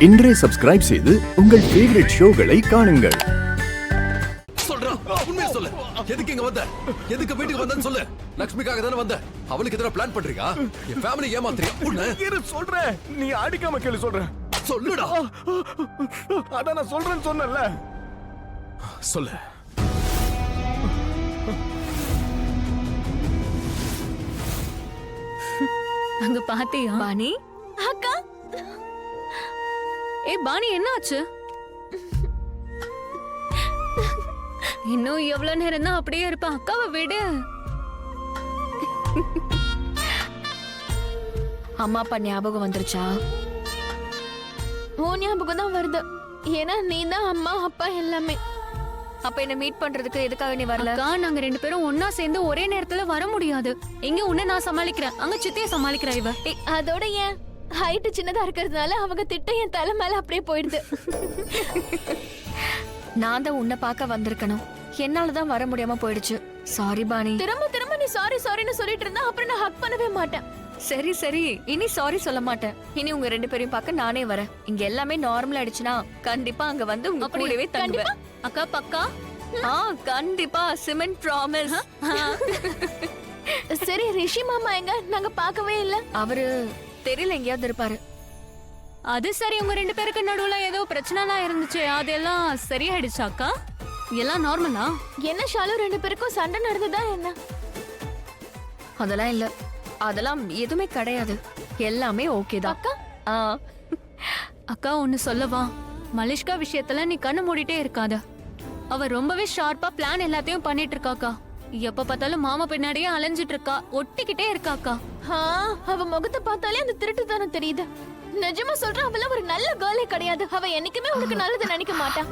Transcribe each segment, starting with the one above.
இன்றே சப்ஸ்கிரைப் செய்து உங்கள் ஃபேவரட் ஷோகளை காணுங்கள். சொல்றா, உண்மையா சொல்லு. எதுக்கு இங்க வந்த? எதுக்கு வீட்டுக்கு வந்தன்னு சொல்லு. லட்சுமிக்காக தானே வந்த. அவளுக்கு எதிராக பிளான் பண்றியா? என் ஃபேமிலி ஏமாத்துறியா? உன்னை இரு சொல்றேன். நீ அடிக்காம கேளு சொல்றேன். சொல்லுடா. அதான் நான் சொல்றேன்னு சொன்னேன்ல. சொல்லு. அங்க பாத்தியா பாணி அக்கா? பாணி என்ன ஆச்சு? இன்னும் எவ்வளவு நேரம் தான் அப்படியே இருப்ப? அக்காவை விடு. அம்மா அப்பா ஞாபகம் வந்துருச்சா? உன் ஞாபகம் தான் வருது. ஏன்னா நீ தான் அம்மா அப்பா எல்லாமே. அப்ப என்ன மீட் பண்றதுக்கு எதுக்காக நீ வரல? அக்கா, நாங்க ரெண்டு பேரும் ஒன்னா சேர்ந்து ஒரே நேரத்துல வர முடியாது. இங்க உன்னை நான் சமாளிக்கிறேன், அங்க சித்திய சமாளிக்கிறா இவ. அதோட ஏன் ஹைட் சின்னதா இருக்கிறதுனால அவங்க திட்டம் என் தலை மேல அப்படியே போயிடுது. நான் தான் உன்னை பார்க்க வந்திருக்கணும். என்னாலதான் வர முடியாம போயிடுச்சு. சாரி பாணி. திரும்ப திரும்ப நீ சாரி சாரின்னு சொல்லிட்டு இருந்தா அப்புறம் நான் ஹக் பண்ணவே மாட்டேன். சரி சரி, இனி சாரி சொல்ல மாட்டேன். இனி உங்க ரெண்டு பேரையும் பார்க்க நானே வரேன். இங்க எல்லாமே நார்மல் ஆயிடுச்சுன்னா கண்டிப்பா அங்க வந்து உங்க கூடவே தங்குவேன். அக்கா பக்கா? கண்டிப்பா. Cement promise. சரி, ரிஷி மாமா எங்க? நாங்க பார்க்கவே இல்ல. அவரு தெரியல, எங்கேயாவது இருப்பாரு. அது சரி, உங்க ரெண்டு பேருக்கு நடுவுல ஏதோ பிரச்சனைலாம் இருந்துச்சு, அதெல்லாம் சரியாயிடுச்சா அக்கா? எல்லாம் நார்மலா? என்ன ஷாலு, ரெண்டு பேருக்கும் சண்டை நடந்ததா என்ன? அதெல்லாம் இல்ல, அதெல்லாம் எதுவுமே கிடையாது. எல்லாமே ஓகே தான். அக்கா அக்கா ஒன்னு சொல்லவா? மலிஷ்கா விஷயத்துல நீ கண்ணு மூடிட்டே இருக்காத. அவ ரொம்பவே ஷார்ப்பா பிளான் எல்லாத்தையும் பண்ணிட்டு இருக்காக்கா. எப்ப பார்த்தாலும் மாமா பின்னாடியே அலைஞ்சிட்டு இருக்கா, ஒட்டிக்கிட்டே இருக்காக்கா. அவ முகத்தை பார்த்தாலே அந்த திருட்டுத்தனம் தெரியுது. நிஜமா சொல்றேன், அவள ஒரு நல்ல கேர்ளே கிடையாது. அவ என்னைக்குமே உனக்கு நல்லது நினைக்க மாட்டா.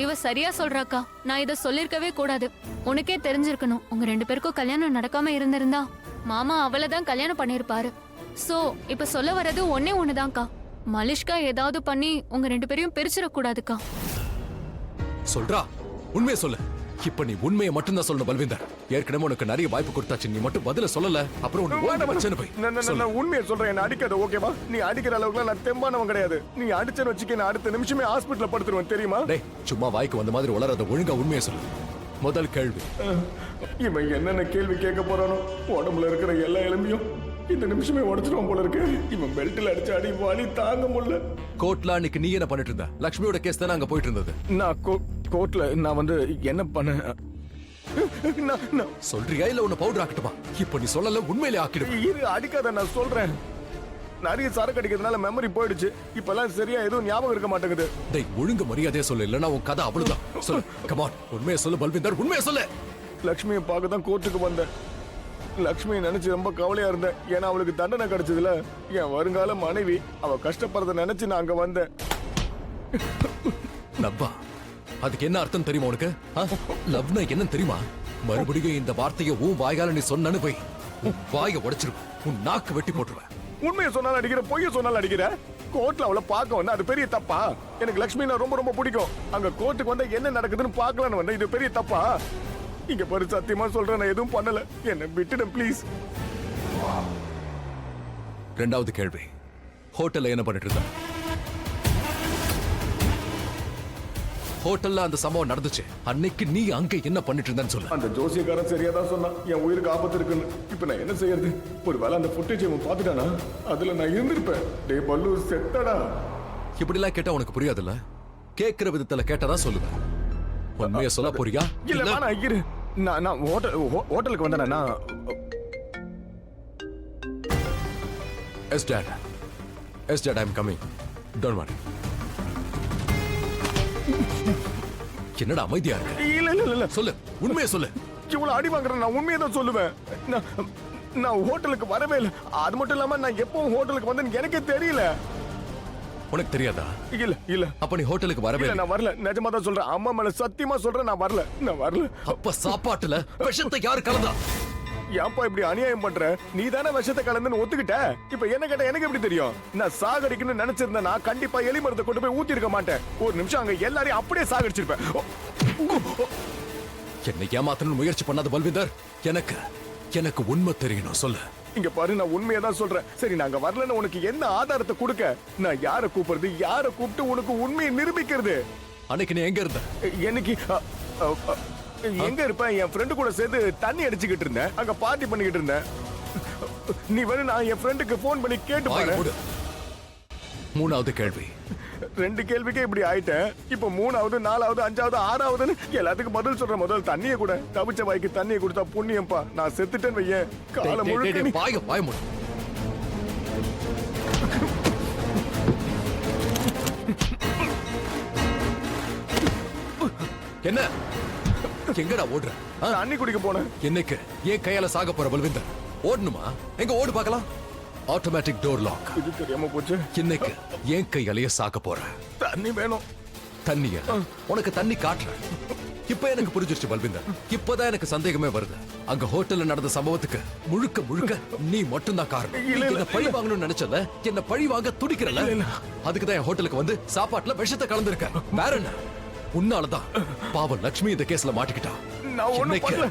இவ சரியா சொல்றாக்கா. நான் இத சொல்லிருக்கவே கூடாது. உனக்கே தெரிஞ்சிருக்கணும். உங்க ரெண்டு பேருக்கும் கல்யாணம் நடக்காம இருந்திருந்தா மாமா அவளதான் கல்யாணம் பண்ணிருப்பாரு. சோ இப்ப சொல்ல வர்றது ஒன்னே ஒண்ணுதான்க்கா. மலிஷ்கா ஏதாவது பண்ணி உங்க ரெண்டு பேரையும் பிரிச்சிட கூடாதுக்கா. சொல்றா, உண்மையை சொல்லு. இப்ப நீ உண்மையை மட்டும் தான் சொல்லணும் பல்விந்தர். ஏற்கனவே உனக்கு நிறைய வாய்ப்பு கொடுத்தாச்சு, நீ மட்டும் பதில சொல்லல. அப்புறம் நான் உண்மையை சொல்றேன். என்ன அடிக்காத, ஓகேவா? நீ அடிக்கிற அளவுக்கு நான் தெம்பானவன் கிடையாது. நீ அடிச்சேன்னு வச்சுக்க, நான் அடுத்த நிமிஷமே ஹாஸ்பிட்டல்ல படுத்துருவேன், தெரியுமா? டேய், சும்மா வாய்க்கு வந்த மாதிரி வளராத. ஒழுங்கா உண்மையை சொல்லு. முதல் கேள்வி, இவன் என்னென்ன கேள்வி கேட்க போறானோ? உடம்புல இருக்கிற எல்லா எலும்பையும் இந்த நிமிஷமே உடைச்சிருவான் போல இருக்கு. இவன் பெல்ட்ல அடிச்சு அடி வலி தாங்க முடியல. கோர்ட்ல அன்னைக்கு நீ என்ன பண்ணிட்டு இருந்த? லட்சுமியோட கேஸ் தானே அங்க போயிட்டு இருந்தது. நான் கோர்ட்ல நான் வந்து என்ன பண்ண சொல்றியா இல்ல உன்னை பவுடர் ஆக்கட்டுமா? இப்ப நீ சொல்லல, உண்மையிலே ஆக்கிடுவேன். இரு, அடிக்காத, நான் சொல்றேன். நிறைய சரக்கு அடிக்கிறதுனால மெமரி போயிடுச்சு. இப்பெல்லாம் சரியா எதுவும் ஞாபகம் இருக்க மாட்டேங்குது. டேய், ஒழுங்கு மரியாதையா சொல்லு, இல்லனா உன் கதை அவ்வளவுதான். சொல்லு, கம் ஆன், உண்மையை சொல்லு பல்விந்தர், உண்மையை சொல்லு. லட்சுமியை பார்க்க தான் கோர்ட்டுக்கு வந்தேன். லட்சுமியை நினைச்சு ரொம்ப கவலையா இருந்தேன். ஏன்னா அவளுக்கு தண்டனை கிடைச்சதுல என் வருங்கால மனைவி அவ கஷ்டப்படுறத நினைச்சு நான் அங்க வந்தேன். லவ்வா? அதுக்கு என்ன அர்த்தம் தெரியுமா உனக்கு? லவ்னா என்னன்னு தெரியுமா? மறுபடியும் இந்த வார்த்தையை உன் வாயால நீ சொன்னு போய் உன் வாயை உடைச்சிருவேன், உன் நாக்கு வெட்டி போட்டுருவேன். உண்மையை சொன்னாலும் அடிக்கிற, பொய்ய சொன்னாலும் அடிக்கிற. கோர்ட்ல அவளை பார்க்க வந்தா அது பெரிய தப்பா? எனக்கு லட்சுமி நான் ரொம்ப ரொம்ப பிடிக்கும். அங்க கோர்ட்டுக்கு வந்தா என்ன நடக்குதுன்னு பார்க்கலான்னு வந்தேன். இது பெரிய தப்பா? இங்க பாரு, சத்தியமா சொல்றேன், நான் எதுவும் பண்ணல. என்ன விட்டுடு ப்ளீஸ். ரெண்டாவது கேள்வி, ஹோட்டல்ல என்ன பண்ணிட்டு இருந்த? ஹோட்டல்ல அந்த சம்பவம் நடந்துச்சு, அன்னைக்கு நீ அங்க என்ன பண்ணிட்டு இருந்தன்னு சொல்லு. அந்த ஜோசியக்காரன் சரியா தான் சொன்னான், என் உயிருக்கு ஆபத்து இருக்குன்னு. இப்ப நான் என்ன செய்யறது? ஒருவேளை அந்த ஃபுட்டேஜ் அவன் பாத்துட்டானா? அதுல நான் இருந்திருப்பேன். டே பல்லு, செத்தடா. இப்படி எல்லாம் கேட்டா உனக்கு புரியாதுல்ல. கேட்கிற விதத்துல கேட்டதா சொல்லுவேன். உண்மையை சொல்ல போறியா? இல்ல வேணா, இரு. நான் ஹோட்டலுக்கு வந்தேனா? Yes dad, yes dad, I'm coming, don't worry. என்னடா அமைதியா இருக்க? இல்ல இல்ல இல்ல, சொல்லு, உண்மையை சொல்லு. இவ்வளவு அடி வாங்குறேன், நான் உண்மையை தான் சொல்லுவேன். நான் ஹோட்டலுக்கு வரவே இல்லை. அது மட்டும் இல்லாம நான் எப்பவும் ஹோட்டலுக்கு வந்தேன்னு எனக்கே தெரியல. உனக்கு தெரியாதா? இல்ல இல்ல. அப்ப நீ ஹோட்டலுக்கு வரவே இல்லை? நான் வரல, நிஜமா தான் சொல்றேன். அம்மா மேல சத்தியமா சொல்றேன், நான் வரல. அப்ப சாப்பாட்டுல விஷத்தை யாரு கலந்தா? ஏன்பா இப்படி அநியாயம் பண்ற? நீ தானே விஷத்தை கலந்துன்னு ஒத்துக்கிட்ட. இப்ப என்ன கேட்ட எனக்கு எப்படி தெரியும்? நான் சாகடிக்கணும்னு நினைச்சிருந்தேன், நான் கண்டிப்பா எலி மருந்தை கொண்டு போய் ஊத்தி இருக்க மாட்டேன். ஒரு நிமிஷம் அங்க எல்லாரையும் அப்படியே சாகடிச்சிருப்பேன். என்னை ஏமாத்தணும்னு முயற்சி பண்ணாத பல்விந்தர். எனக்கு உண்மை தெரியணும், சொல்லு. இங்க பாரு, நான் உண்மையை தான் சொல்றேன். சரி, நாங்க வரலன்னு உனக்கு என்ன ஆதாரத்தை கொடுக்க? நான் யாரை கூப்பிடுறது, யாரை கூப்பிட்டு உனக்கு உண்மையை நிரூபிக்கிறது? அன்னைக்கு நீ எங்க இருந்த? எனக்கு எங்க இருப்பேன்? என் ஃப்ரெண்டு கூட சேர்ந்து தண்ணி அடிச்சுக்கிட்டு இருந்தேன், அங்க பார்ட்டி பண்ணிக்கிட்டு இருந்தேன். நீ வேணும், நான் என் ஃப்ரெண்டுக்கு போன் பண்ணி கேட்டு வாயை பாரு. மூடு. மூணாவது கேள்வி. 2 கேள்விக்கே இப்படி ஆயிட்டேன். இப்போ 3வது 4வது 5வது 6வதுன்னு எல்லாத்துக்கும் பதில் சொல்ற. முதல் தண்ணியை கூட, தவிச்ச வாய்க்கு தண்ணியை கொடுத்தா புண்ணியம்பா. நான் செத்துட்டேன்னு வையேன், காலம் முழுக்க நீ- வாய மூடு. என்ன எங்கடா ஓடுற? தண்ணி குடிக்க போனேன். என்னைக்கு ஏன் கையால சாக போற பல்விந்தர்? ஓடணுமா? எங்க ஓடு பார்க்கலாம். Automatic door lock. இது தெரியாம போச்சு. இன்னைக்கு ஏன் கையாலேயே சாக போற? தண்ணி வேணும். தண்ணியா? உனக்கு தண்ணி காட்டுறேன். இப்ப எனக்கு புரிஞ்சிருச்சு பல்விந்தர். இப்பதான் எனக்கு சந்தேகமே வருது. அங்க ஹோட்டல்ல நடந்த சம்பவத்துக்கு முழுக்க முழுக்க நீ மட்டும்தான் காரணம். இல்ல, இல்ல, என்ன பழி வாங்கணும்னு நினைச்சல, என்ன பழி வாங்க துடிக்கிறல. அதுக்குதான் என் ஹோட்டலுக்கு வந்து சாப்பாட்டுல விஷத்தை கலந்துருக்க. வேற என்ன? உன்னாலதான் பாவம் லட்சுமி இந்த கேஸ்ல மாட்டிக்கிட்டா. நான் ஒண்ணும் இன்னைக்கு பண்ணல.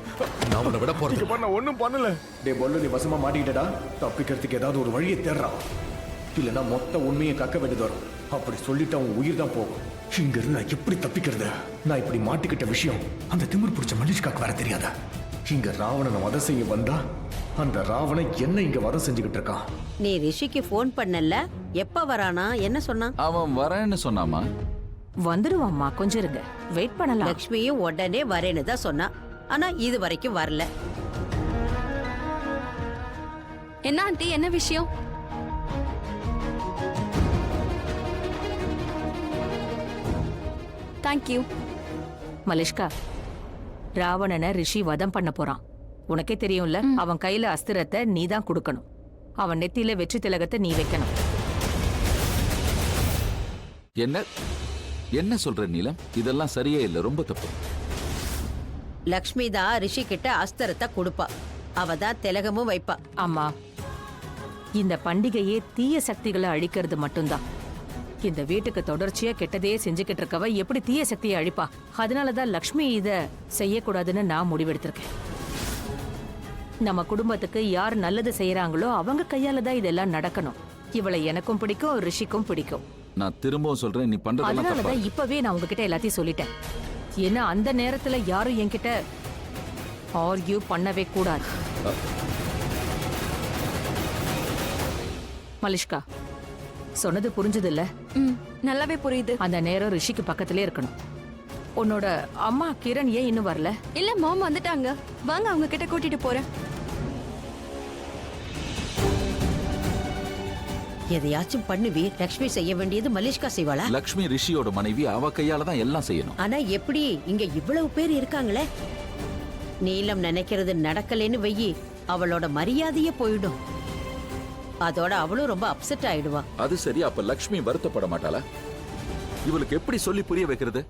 நான் உன்னை விட போறது இங்க பாரு, நான் ஒண்ணும் பண்ணல. டேய் பொல்லு, நீ வசமா மாட்டிக்கிட்டடா. தப்பிக்கிறதுக்கு ஏதாவது ஒரு வழியை தேடுறான். இல்லைன்னா மொத்த உண்மையை கக்க வேண்டியது வரும். அப்படி சொல்லிட்டு அவன் உயிர் தான் போகும். இங்க இருந்து நான் எப்படி தப்பிக்கிறது? நான் இப்படி மாட்டிக்கிட்ட விஷயம் அந்த திமிர் பிடிச்ச மல்லிஷ்காக்கு வர தெரியாதா? இங்க ராவணனை வதை செய்ய வந்தா அந்த ராவணன் என்ன இங்க வதை செஞ்சுக்கிட்டு இருக்கான். நீ ரிஷிக்கு ஃபோன் பண்ணல? எப்ப வரானா? என்ன சொன்னான்? அவன் வரேன்னு சொன்னாமா? வந்துடுவாம்மா, கொஞ்சம் இருங்க, வெயிட் பண்ணலாம். லக்ஷ்மியும் உடனே வரேன்னு தான் சொன்னா. ஆனா இது வரைக்கும் வரல. என்ன ஆண்டி, என்ன விஷயம்? தேங்க்யூ. மலிஷ்கா, ராவணனை ரிஷி வதம் பண்ண போறான். உனக்கே தெரியும்ல, அவன் கையில அஸ்திரத்தை நீ தான் கொடுக்கணும். அவன் நெத்தியில வெற்றி திலகத்தை நீ வைக்கணும். என்ன என்ன சொல்ற நீலம்? இதெல்லாம் சரியே இல்ல, ரொம்ப தப்பு. லக்ஷ்மி தான் ரிஷி கிட்ட அஸ்திரத்தை கொடுப்பா. அவ தான் திலகமும் வைப்பா. ஆமா, இந்த பண்டிகையே தீய சக்திகளை அழிக்கிறது மட்டும்தான். இந்த வீட்டுக்கு தொடர்ச்சியா கெட்டதே செஞ்சுக்கிட்டு இருக்கவ எப்படி தீய சக்தியை அழிப்பா? அதனாலதான் லக்ஷ்மி இத செய்யக்கூடாதுன்னு நான் முடிவெடுத்திருக்கேன். நம்ம குடும்பத்துக்கு யார் நல்லது செய்யறாங்களோ அவங்க கையால தான் இதெல்லாம் நடக்கணும். இவளை எனக்கும் பிடிக்கும், ரிஷிக்கும் பிடிக்கும். நான் திரும்பவும் சொல்றேன், நீ பண்றதெல்லாம் தப்பா. அதனாலதான் இப்பவே நான் உங்ககிட்ட எல்லாத்தையும் சொல்லிட்டேன். ஏன்னா அந்த நேரத்துல யாரும் என்கிட்ட ஆர்கியூ பண்ணவே கூடாது. மலிஷ்கா, சொன்னது புரிஞ்சது இல்ல? நல்லாவே புரியுது. அந்த நேரம் ரிஷிக்கு பக்கத்திலே இருக்கணும். உன்னோட அம்மா கிரண் ஏன் இன்னும் வரல? இல்ல, மாம் வந்துட்டாங்க. வாங்க, அவங்க கிட்ட கூட்டிட்டு போறேன். எதையாச்சும் பண்ணுவி. லக்ஷ்மி செய்ய வேண்டியது மலிஷ்கா செய்வாளா? லக்ஷ்மி ரிஷியோட மனைவி, அவ கையால தான் எல்லாம் செய்யணும். ஆனா எப்படி? இங்க இவ்வளவு பேர் இருக்காங்களே. நீலம் நினைக்கிறது நடக்கலைன்னு வெயி, அவளோட மரியாதையே போயிடும். அதோட அவளும் ரொம்ப அப்செட் ஆயிடுவா. அது சரி, அப்ப லக்ஷ்மி வருத்தப்பட மாட்டாளா? இவளுக்கு எப்படி சொல்லி புரிய வைக்கிறது?